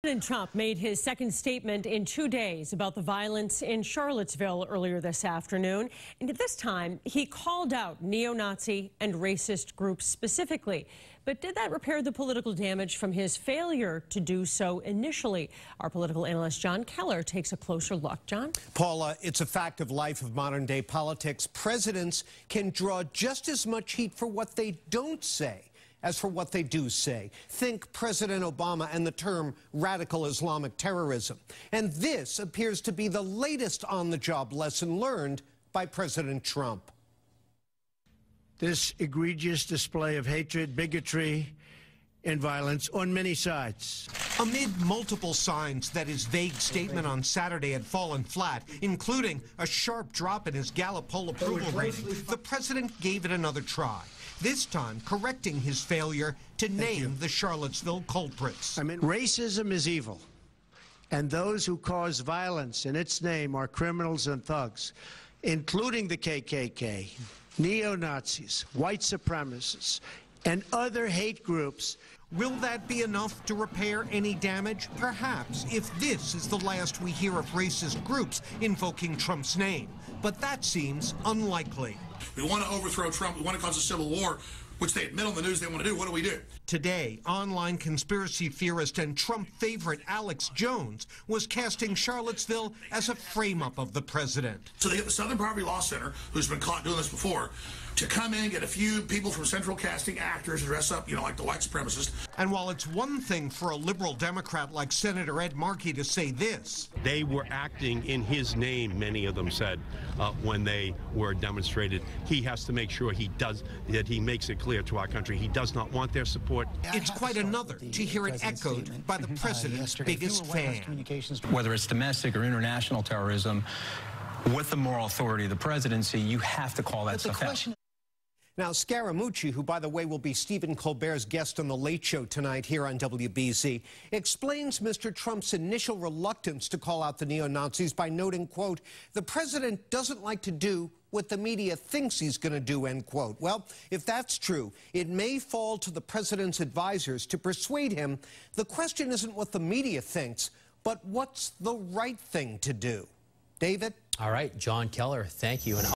President Trump made his second statement in 2 days about the violence in Charlottesville earlier this afternoon. And at this time, he called out neo-Nazi and racist groups specifically. But did that repair the political damage from his failure to do so initially? Our political analyst John Keller takes a closer look. John? Paula, it's a fact of life of modern-day politics. Presidents can draw just as much heat for what they don't say as for what they do say. Think President Obama and the term radical Islamic terrorism. And this appears to be the latest on-the-job lesson learned by President Trump. This egregious display of hatred, bigotry, and violence on many sides. Amid multiple signs that his vague statement on Saturday had fallen flat, including a sharp drop in his Gallup poll approval rating, the president gave it another try, this time correcting his failure to name the Charlottesville culprits. Racism is evil, and those who cause violence in its name are criminals and thugs, including the KKK, neo-Nazis, white supremacists, and other hate groups. Will that be enough to repair any damage? Perhaps, if this is the last we hear of racist groups invoking Trump's name. But that seems unlikely. We want to overthrow Trump. We want to cause a civil war, which they admit on the news they want to do. What do we do? Today, online conspiracy theorist and Trump favorite Alex Jones was casting Charlottesville as a frame-up of the president. So they get the Southern Poverty Law Center, who's been caught doing this before, to come in, get a few people from Central casting actors to dress up, like the white supremacists. And while it's one thing for a liberal Democrat like Senator Ed Markey to say this, they were acting in his name, many of them said, when they were demonstrated. He has to make sure that he makes it clear to our country he does not want their support. It's quite another to hear it echoed by the president's biggest fan. Whether it's domestic or international terrorism, with the moral authority of the presidency, you have to call that stuff out. Now, Scaramucci, who, by the way, will be Stephen Colbert's guest on The Late Show tonight here on WBZ, explains Mr. Trump's initial reluctance to call out the neo-Nazis by noting, quote, the president doesn't like to do what the media thinks he's going to do, end quote. Well, if that's true, it may fall to the president's advisors to persuade him the question isn't what the media thinks, but what's the right thing to do. David? All right, John Keller, thank you.